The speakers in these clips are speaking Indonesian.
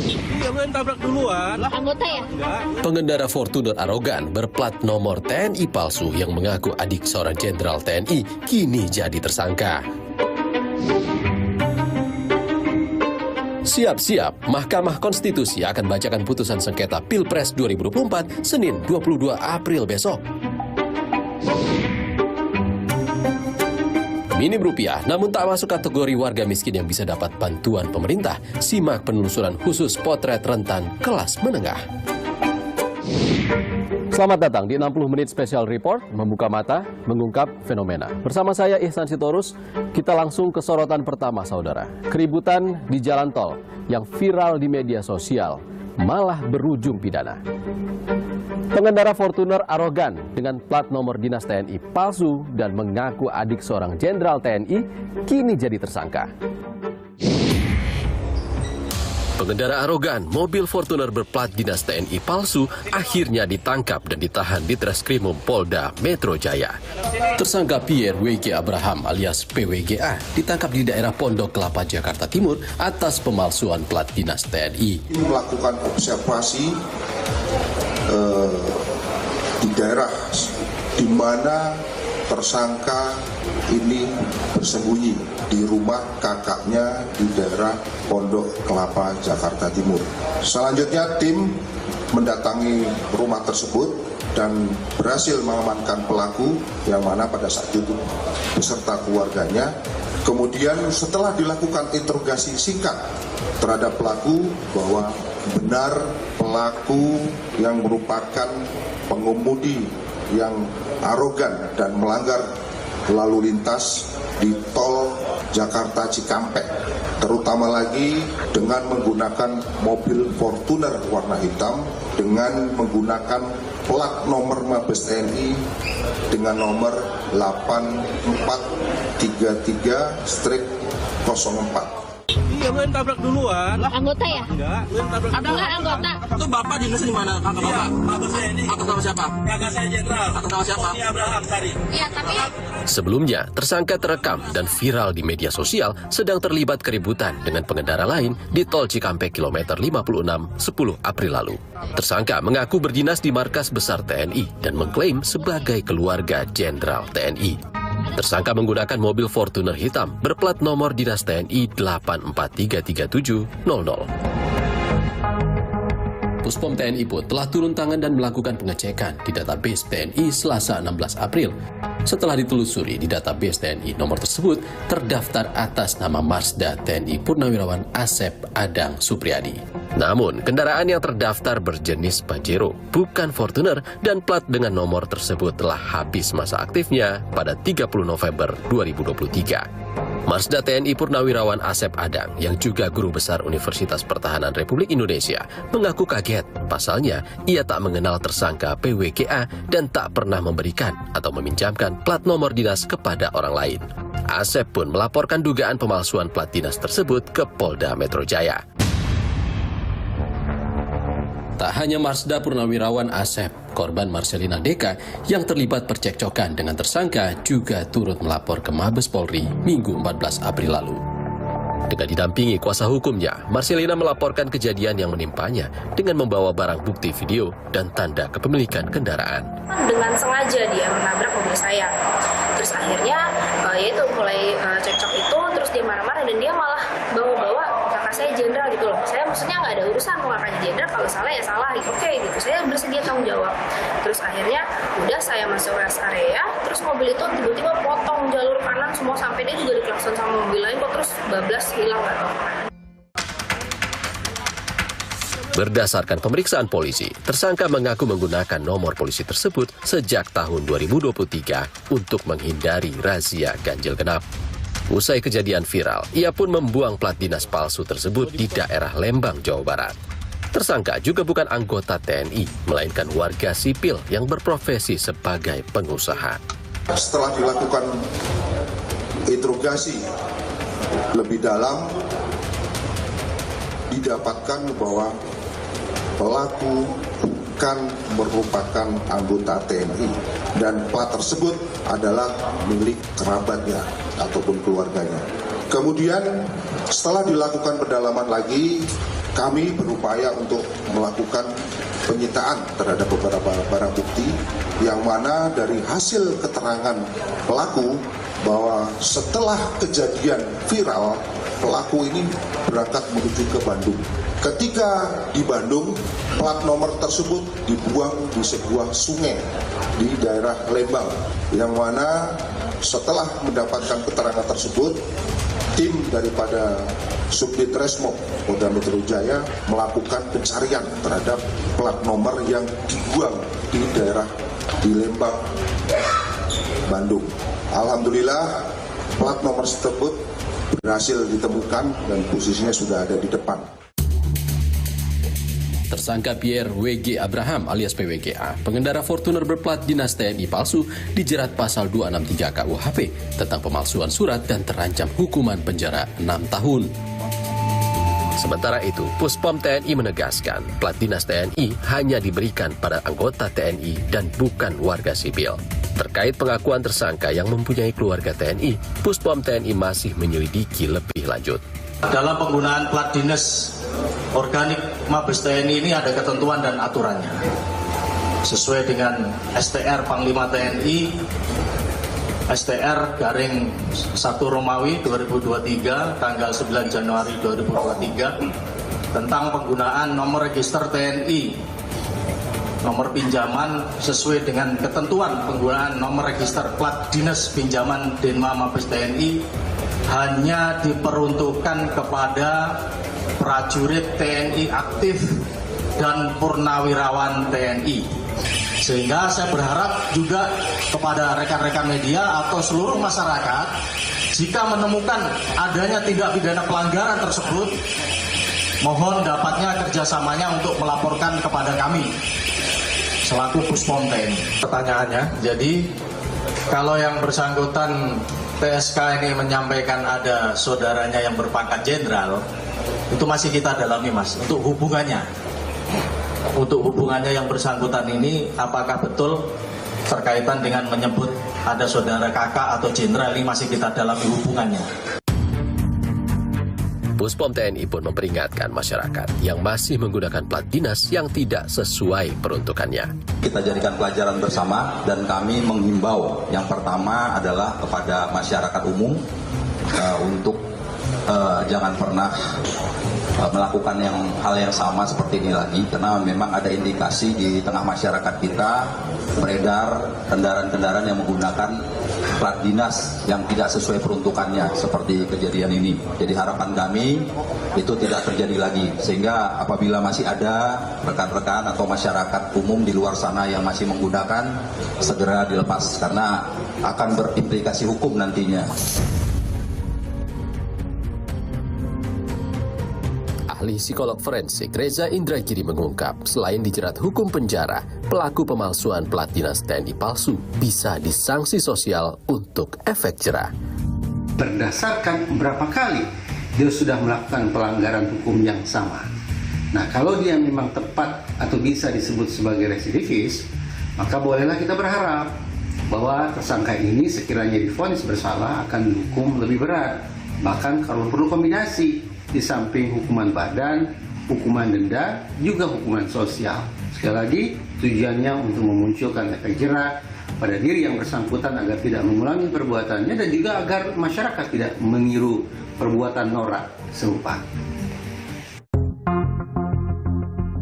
Iya, gue yang tabrak duluan. Anggota ya? Pengendara Fortuner arogan berplat nomor TNI palsu yang mengaku adik seorang jenderal TNI kini jadi tersangka. Siap-siap, Mahkamah Konstitusi akan bacakan putusan sengketa Pilpres 2024 Senin 22 April besok. Minim rupiah, namun tak masuk kategori warga miskin yang bisa dapat bantuan pemerintah. Simak penelusuran khusus potret rentan kelas menengah. Selamat datang di 60 Menit Special Report, membuka mata, mengungkap fenomena. Bersama saya Ihsan Sitorus, kita langsung ke sorotan pertama, saudara. Keributan di jalan tol yang viral di media sosial malah berujung pidana. Pengendara Fortuner arogan dengan plat nomor dinas TNI palsu dan mengaku adik seorang jenderal TNI kini jadi tersangka. Pengendara arogan mobil Fortuner berplat dinas TNI palsu akhirnya ditangkap dan ditahan di Treskrimum Polda Metro Jaya. Tersangka Pierre W.G. Abraham alias PWGA ditangkap di daerah Pondok Kelapa, Jakarta Timur atas pemalsuan plat dinas TNI. Melakukan observasi di daerah di mana tersangka ini bersembunyi di rumah kakaknya di daerah Pondok Kelapa, Jakarta Timur. Selanjutnya tim mendatangi rumah tersebut dan berhasil mengamankan pelaku yang mana pada saat itu beserta keluarganya. Kemudian setelah dilakukan interogasi singkat terhadap pelaku bahwa benar pelaku yang merupakan pengemudi yang arogan dan melanggar lalu lintas di tol Jakarta Cikampek, terutama lagi dengan menggunakan mobil Fortuner warna hitam dengan menggunakan plat nomor Mabes TNI dengan nomor 8433-04. Iya, gue yang tabrak duluan. Anggota ya? Enggak, gue yang tabrak Ada nggak anggota? Itu bapak dinas di mana? Kakak bapak? Mabes TNI. Atas nama siapa? Kakak saya jenderal. Atas nama siapa? Ini Abraham tadi. Iya, tapi Sebelumnya, tersangka terekam dan viral di media sosial sedang terlibat keributan dengan pengendara lain di tol Cikampek kilometer 56, 10 April lalu. Tersangka mengaku berdinas di markas besar TNI dan mengklaim sebagai keluarga jenderal TNI. Tersangka menggunakan mobil Fortuner hitam berplat nomor dinas TNI 84337000. Puspom TNI pun telah turun tangan dan melakukan pengecekan di database TNI Selasa 16 April. Setelah ditelusuri di database TNI, nomor tersebut terdaftar atas nama Marsda TNI Purnawirawan Asep Adang Supriyadi. Namun, kendaraan yang terdaftar berjenis Pajero, bukan Fortuner, dan plat dengan nomor tersebut telah habis masa aktifnya pada 30 November 2023. Marsda TNI Purnawirawan Asep Adang, yang juga guru besar Universitas Pertahanan Republik Indonesia, mengaku kaget. Pasalnya, ia tak mengenal tersangka PWGA dan tak pernah memberikan atau meminjamkan plat nomor dinas kepada orang lain. Asep pun melaporkan dugaan pemalsuan plat dinas tersebut ke Polda Metro Jaya. Tak hanya Marsda Purnawirawan Asep, korban Marcelina Deka yang terlibat percekcokan dengan tersangka juga turut melapor ke Mabes Polri Minggu 14 April lalu. Dengan didampingi kuasa hukumnya, Marcelina melaporkan kejadian yang menimpanya dengan membawa barang bukti video dan tanda kepemilikan kendaraan. Dengan sengaja dia menabrak mobil saya. Terus akhirnya yaitu mulai cekcok itu, terus dia marah-marah dan dia malah bawa-bawa kakak saya jenderal gitu loh. Saya maksudnya nggak ada urusan mau kakaknya jenderal, kalau salah ya salah, oke gitu. Saya bersedia tanggung jawab. Terus akhirnya udah saya masuk rest area, terus mobil itu tiba-tiba potong jalur kanan semua sampai dia juga diklakson sama mobil lain kok, terus bablas hilang nggak tahu. Berdasarkan pemeriksaan polisi, tersangka mengaku menggunakan nomor polisi tersebut sejak tahun 2023 untuk menghindari razia ganjil genap. Usai kejadian viral, ia pun membuang plat dinas palsu tersebut di daerah Lembang, Jawa Barat. Tersangka juga bukan anggota TNI, melainkan warga sipil yang berprofesi sebagai pengusaha. Setelah dilakukan interogasi lebih dalam, didapatkan bahwa pelaku bukan merupakan anggota TNI dan plat tersebut adalah milik kerabatnya ataupun keluarganya. Kemudian setelah dilakukan pendalaman lagi, kami berupaya untuk melakukan penyitaan terhadap beberapa barang bukti yang mana dari hasil keterangan pelaku bahwa setelah kejadian viral, pelaku ini berangkat menuju ke Bandung. Ketika di Bandung, plat nomor tersebut dibuang di sebuah sungai di daerah Lembang, yang mana setelah mendapatkan keterangan tersebut, tim daripada Subdit Resmob Polda Metro Jaya melakukan pencarian terhadap plat nomor yang dibuang di daerah di Lembang, Bandung. Alhamdulillah, plat nomor tersebut berhasil ditemukan dan posisinya sudah ada di depan. Tersangka Pierre W.G. Abraham alias PWGA, pengendara Fortuner berplat dinas TNI palsu, dijerat pasal 263 KUHP tentang pemalsuan surat dan terancam hukuman penjara 6 tahun. Sementara itu, Puspom TNI menegaskan plat dinas TNI hanya diberikan pada anggota TNI dan bukan warga sipil. Terkait pengakuan tersangka yang mempunyai keluarga TNI, Puspom TNI masih menyelidiki lebih lanjut. Dalam penggunaan plat dinas organik Mabes TNI ini ada ketentuan dan aturannya. Sesuai dengan STR Panglima TNI, STR garing 1 Romawi 2023, tanggal 9 Januari 2023, tentang penggunaan nomor register TNI, nomor pinjaman sesuai dengan ketentuan penggunaan nomor register plat dinas pinjaman Denma Mabes TNI hanya diperuntukkan kepada prajurit TNI aktif dan purnawirawan TNI. Sehingga saya berharap juga kepada rekan-rekan media atau seluruh masyarakat, jika menemukan adanya tindak pidana pelanggaran tersebut, mohon dapatnya kerjasamanya untuk melaporkan kepada kami selaku Puspom TNI. Pertanyaannya, jadi kalau yang bersangkutan PSK ini menyampaikan ada saudaranya yang berpangkat jenderal, itu masih kita dalami, Mas, untuk hubungannya. Untuk hubungannya yang bersangkutan ini, apakah betul terkaitan dengan menyebut ada saudara kakak atau jenderal, ini masih kita dalami hubungannya. Puspom TNI pun memperingatkan masyarakat yang masih menggunakan plat dinas yang tidak sesuai peruntukannya. Kita jadikan pelajaran bersama dan kami menghimbau yang pertama adalah kepada masyarakat umum untuk jangan pernah melakukan hal yang sama seperti ini lagi, karena memang ada indikasi di tengah masyarakat kita beredar kendaraan-kendaraan yang menggunakan plat dinas yang tidak sesuai peruntukannya seperti kejadian ini. Jadi harapan kami itu tidak terjadi lagi, sehingga apabila masih ada rekan-rekan atau masyarakat umum di luar sana yang masih menggunakan, segera dilepas karena akan berimplikasi hukum nantinya. Ahli psikolog forensik Reza Indragiri mengungkap, selain dijerat hukum penjara, pelaku pemalsuan plat dinas TNI palsu bisa disanksi sosial untuk efek jerah. Berdasarkan berapa kali dia sudah melakukan pelanggaran hukum yang sama. Nah, kalau dia memang tepat atau bisa disebut sebagai residivis, maka bolehlah kita berharap bahwa tersangka ini sekiranya divonis bersalah akan dihukum lebih berat. Bahkan kalau perlu kombinasi, di samping hukuman badan, hukuman denda, juga hukuman sosial. Sekali lagi, tujuannya untuk memunculkan efek jerah pada diri yang bersangkutan agar tidak mengulangi perbuatannya dan juga agar masyarakat tidak meniru perbuatan norak serupa.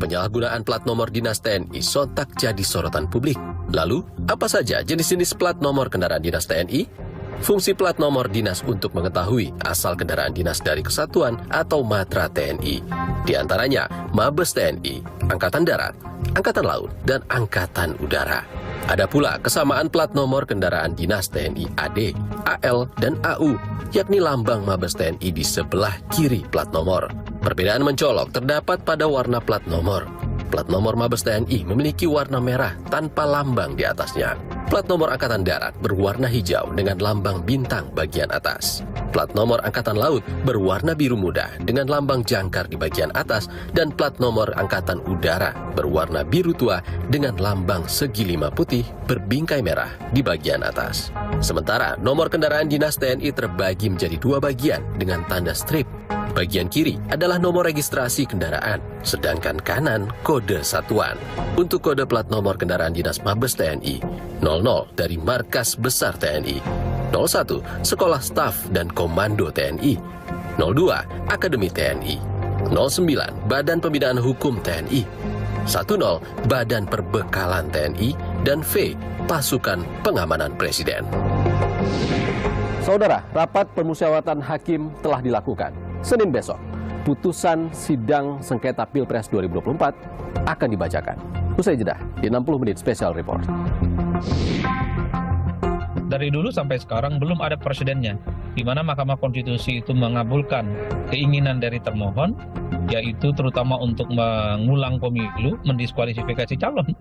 Penyalahgunaan plat nomor dinas TNI sontak jadi sorotan publik. Lalu, apa saja jenis-jenis plat nomor kendaraan dinas TNI? Fungsi plat nomor dinas untuk mengetahui asal kendaraan dinas dari kesatuan atau matra TNI. Di antaranya Mabes TNI, Angkatan Darat, Angkatan Laut, dan Angkatan Udara. Ada pula kesamaan plat nomor kendaraan dinas TNI AD, AL, dan AU, yakni lambang Mabes TNI di sebelah kiri plat nomor. Perbedaan mencolok terdapat pada warna plat nomor. Plat nomor Mabes TNI memiliki warna merah tanpa lambang di atasnya. Plat nomor Angkatan Darat berwarna hijau dengan lambang bintang bagian atas. Plat nomor Angkatan Laut berwarna biru muda dengan lambang jangkar di bagian atas, dan plat nomor Angkatan Udara berwarna biru tua dengan lambang segi lima putih berbingkai merah di bagian atas. Sementara nomor kendaraan dinas TNI terbagi menjadi dua bagian dengan tanda strip. Bagian kiri adalah nomor registrasi kendaraan, sedangkan kanan kode satuan. Untuk kode plat nomor kendaraan dinas Mabes TNI, 00 dari Markas Besar TNI, 01 Sekolah Staf dan Komando TNI, 02 Akademi TNI, 09 Badan Pembinaan Hukum TNI, 10 Badan Perbekalan TNI, dan V Pasukan Pengamanan Presiden. Saudara, rapat permusyawaratan hakim telah dilakukan. Senin besok, putusan sidang sengketa Pilpres 2024 akan dibacakan. Usai jeda di 60 menit Special Report. Dari dulu sampai sekarang belum ada presidennya, di mana Mahkamah Konstitusi itu mengabulkan keinginan dari termohon, yaitu terutama untuk mengulang pemilu, mendiskualifikasi calon.